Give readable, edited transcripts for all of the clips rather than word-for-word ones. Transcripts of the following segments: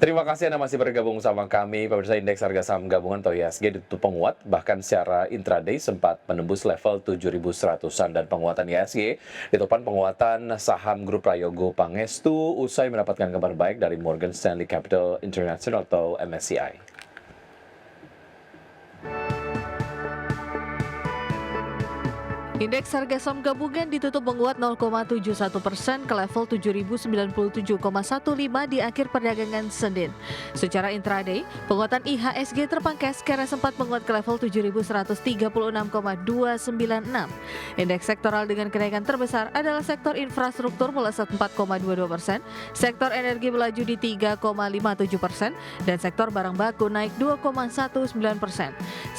Terima kasih Anda masih bergabung sama kami. Pemirsa, indeks harga saham gabungan atau IHSG ditutup penguat, bahkan secara intraday sempat menembus level 7.100-an, dan penguatan IHSG ditopang penguatan saham grup Prayogo Pangestu usai mendapatkan kabar baik dari Morgan Stanley Capital International atau MSCI. Indeks harga saham gabungan ditutup menguat 0,71% ke level 7.097,15 di akhir perdagangan Senin. Secara intraday, penguatan IHSG terpangkas karena sempat menguat ke level 7.136,296. Indeks sektoral dengan kenaikan terbesar adalah sektor infrastruktur melesat 4,22%, sektor energi melaju di 3,57%, dan sektor barang baku naik 2,19%.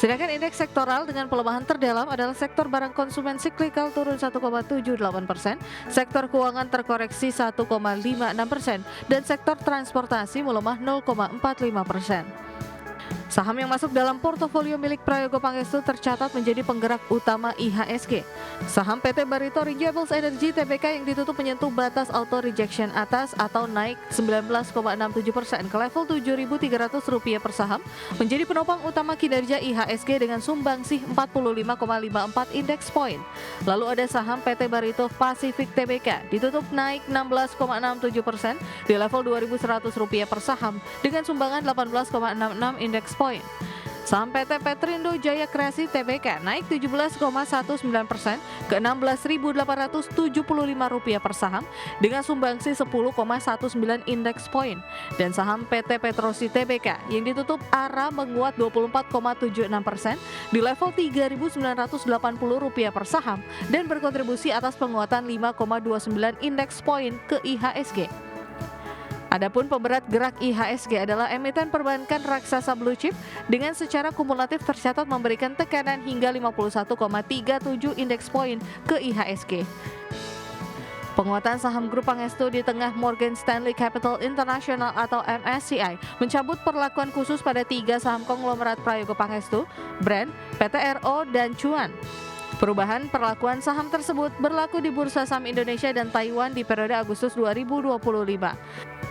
Sedangkan indeks sektoral dengan pelemahan terdalam adalah sektor barang konsumen siklikal turun 1,78%, sektor keuangan terkoreksi 1,56%, dan sektor transportasi melemah 0,45%. Saham yang masuk dalam portofolio milik Prayogo Pangestu tercatat menjadi penggerak utama IHSG. Saham PT Barito Renewables Energy Tbk yang ditutup menyentuh batas auto rejection atas atau naik 19,67% ke level Rp7.300 per saham, menjadi penopang utama kinerja IHSG dengan sumbangsih 45,54 index point. Lalu ada saham PT Barito Pacific Tbk ditutup naik 16,67% di level Rp2.100 per saham dengan sumbangan 18,66 index point. Saham PT Petrindo Jaya Kreasi Tbk naik 17,19% ke Rp16.875 per saham dengan sumbangsi 10,19 index point. Dan saham PT Petrosi Tbk yang ditutup ARA menguat 24,76% di level Rp3.980 per saham dan berkontribusi atas penguatan 5,29 index point ke IHSG. Adapun pemberat gerak IHSG adalah emiten perbankan raksasa blue chip dengan secara kumulatif tercatat memberikan tekanan hingga 51,37 indeks poin ke IHSG. Penguatan saham grup Pangestu di tengah Morgan Stanley Capital International atau MSCI mencabut perlakuan khusus pada 3 saham konglomerat Prayogo Pangestu, Brand, PTRO, dan Cuan. Perubahan perlakuan saham tersebut berlaku di Bursa Saham Indonesia dan Taiwan di periode Agustus 2025.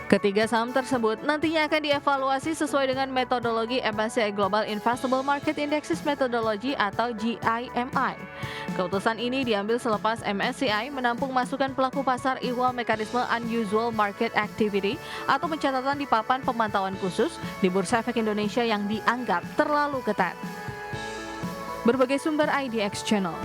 Ketiga saham tersebut nantinya akan dievaluasi sesuai dengan metodologi MSCI Global Investable Market Indexes Methodology atau GIMI. Keputusan ini diambil selepas MSCI menampung masukan pelaku pasar ihwal mekanisme Unusual Market Activity atau pencatatan di papan pemantauan khusus di Bursa Efek Indonesia yang dianggap terlalu ketat. Berbagai sumber IDX Channel.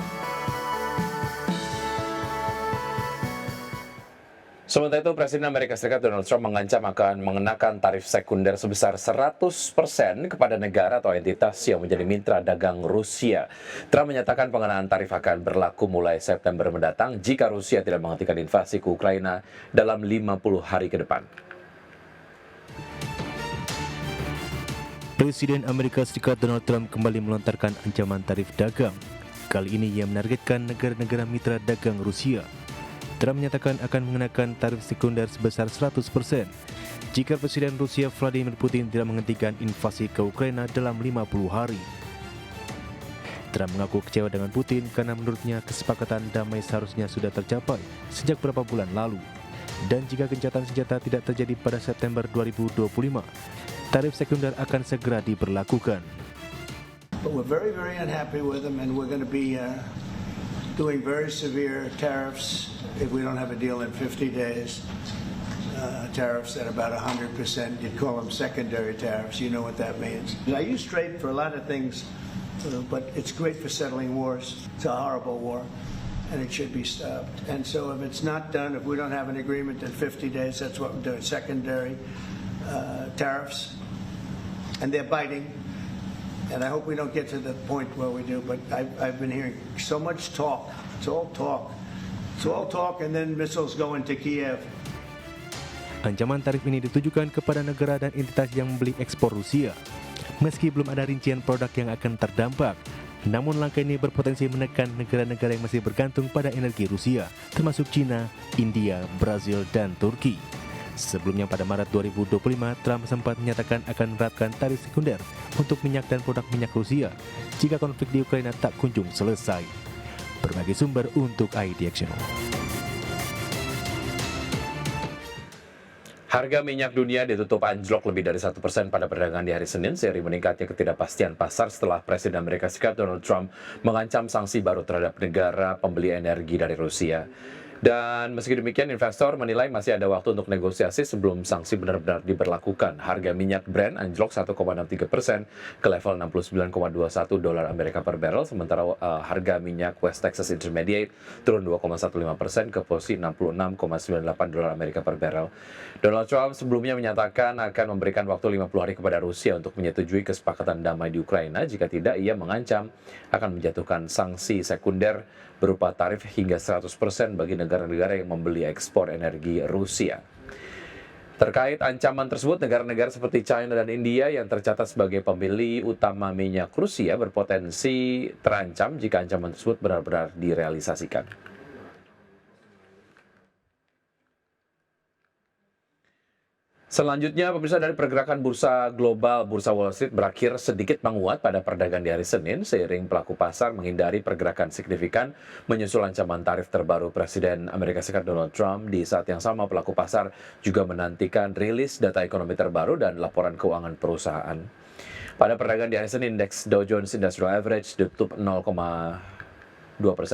Sementara itu, Presiden Amerika Serikat Donald Trump mengancam akan mengenakan tarif sekunder sebesar 100% kepada negara atau entitas yang menjadi mitra dagang Rusia. Trump menyatakan pengenaan tarif akan berlaku mulai September mendatang jika Rusia tidak menghentikan invasi ke Ukraina dalam 50 hari ke depan. Presiden Amerika Serikat Donald Trump kembali melontarkan ancaman tarif dagang. Kali ini ia menargetkan negara-negara mitra dagang Rusia. Trump menyatakan akan mengenakan tarif sekunder sebesar 100% jika Presiden Rusia Vladimir Putin tidak menghentikan invasi ke Ukraina dalam 50 hari. Trump mengaku kecewa dengan Putin karena menurutnya kesepakatan damai seharusnya sudah tercapai sejak beberapa bulan lalu. Dan jika gencatan senjata tidak terjadi pada September 2025, tarif sekunder akan segera diberlakukan. But we're very, very unhappy with them, and we're going to be doing very severe tariffs if we don't have a deal in 50 days. Tariffs at about 100%. You'd call them secondary tariffs. You know what that means. I use trade for a lot of things, but it's great for settling wars. It's a horrible war, and it should be stopped. And so if it's not done, if we don't have an agreement in 50 days, that's what we're doing, secondary tariffs. And they're biting. And I hope we don't get to the point where we do, but I've been hearing so much talk. It's all talk. It's all talk, and then missiles go into Kiev. Ancaman tarif ini ditujukan kepada negara dan entitas yang membeli ekspor Rusia. Meski belum ada rincian produk yang akan terdampak, namun langkah ini berpotensi menekan negara-negara yang masih bergantung pada energi Rusia, termasuk China, India, Brazil, dan Turki. Sebelumnya pada Maret 2025, Trump sempat menyatakan akan menerapkan tarif sekunder untuk minyak dan produk minyak Rusia jika konflik di Ukraina tak kunjung selesai. Berbagai sumber untuk IDX Channel. Harga minyak dunia ditutup anjlok lebih dari 1% pada perdagangan di hari Senin, seiring meningkatnya ketidakpastian pasar setelah Presiden Amerika Serikat Donald Trump mengancam sanksi baru terhadap negara pembeli energi dari Rusia. Dan meski demikian, investor menilai masih ada waktu untuk negosiasi sebelum sanksi benar-benar diberlakukan. Harga minyak Brent anjlok 1,63% ke level 69,21 dolar Amerika per barrel, sementara harga minyak West Texas Intermediate turun 2,15% ke posisi 66,98 dolar Amerika per barrel. Donald Trump sebelumnya menyatakan akan memberikan waktu 50 hari kepada Rusia untuk menyetujui kesepakatan damai di Ukraina. Jika tidak, ia mengancam akan menjatuhkan sanksi sekunder berupa tarif hingga 100% bagi negara-negara yang membeli ekspor energi Rusia. Terkait ancaman tersebut, negara-negara seperti China dan India yang tercatat sebagai pembeli utama minyak Rusia berpotensi terancam jika ancaman tersebut benar-benar direalisasikan. Selanjutnya, pemirsa, dari pergerakan bursa global, bursa Wall Street berakhir sedikit menguat pada perdagangan di hari Senin, seiring pelaku pasar menghindari pergerakan signifikan menyusul ancaman tarif terbaru Presiden Amerika Serikat Donald Trump. Di saat yang sama, pelaku pasar juga menantikan rilis data ekonomi terbaru dan laporan keuangan perusahaan. Pada perdagangan di hari Senin, indeks Dow Jones Industrial Average ditutup 0,2%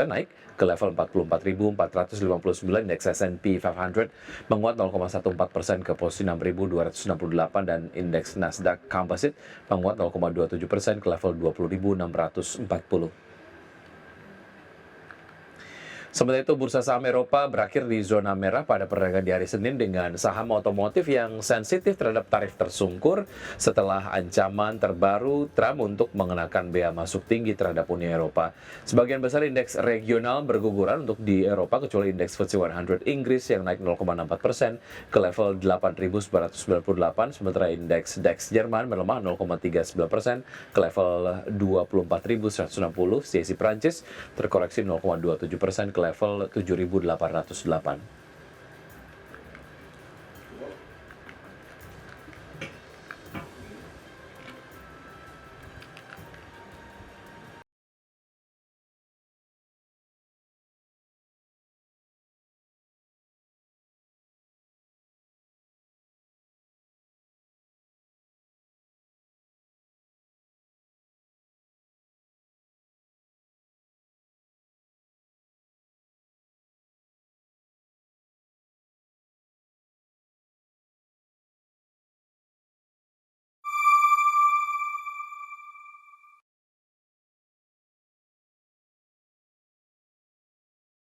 naik ke level 44.459, indeks S&P 500 menguat 0,14% ke posisi 6.268 dan indeks Nasdaq Composite menguat 0,27% ke level 20.640. Sementara itu, bursa saham Eropa berakhir di zona merah pada perdagangan di hari Senin dengan saham otomotif yang sensitif terhadap tarif tersungkur setelah ancaman terbaru Trump untuk mengenakan bea masuk tinggi terhadap Uni Eropa. Sebagian besar indeks regional berguguran untuk di Eropa, kecuali indeks FTSE 100 Inggris yang naik 0,4% ke level 8.998, sementara indeks DAX Jerman melemah 0,39% ke level 24.160, CAC Prancis terkoreksi 0,27% ke level 7.808.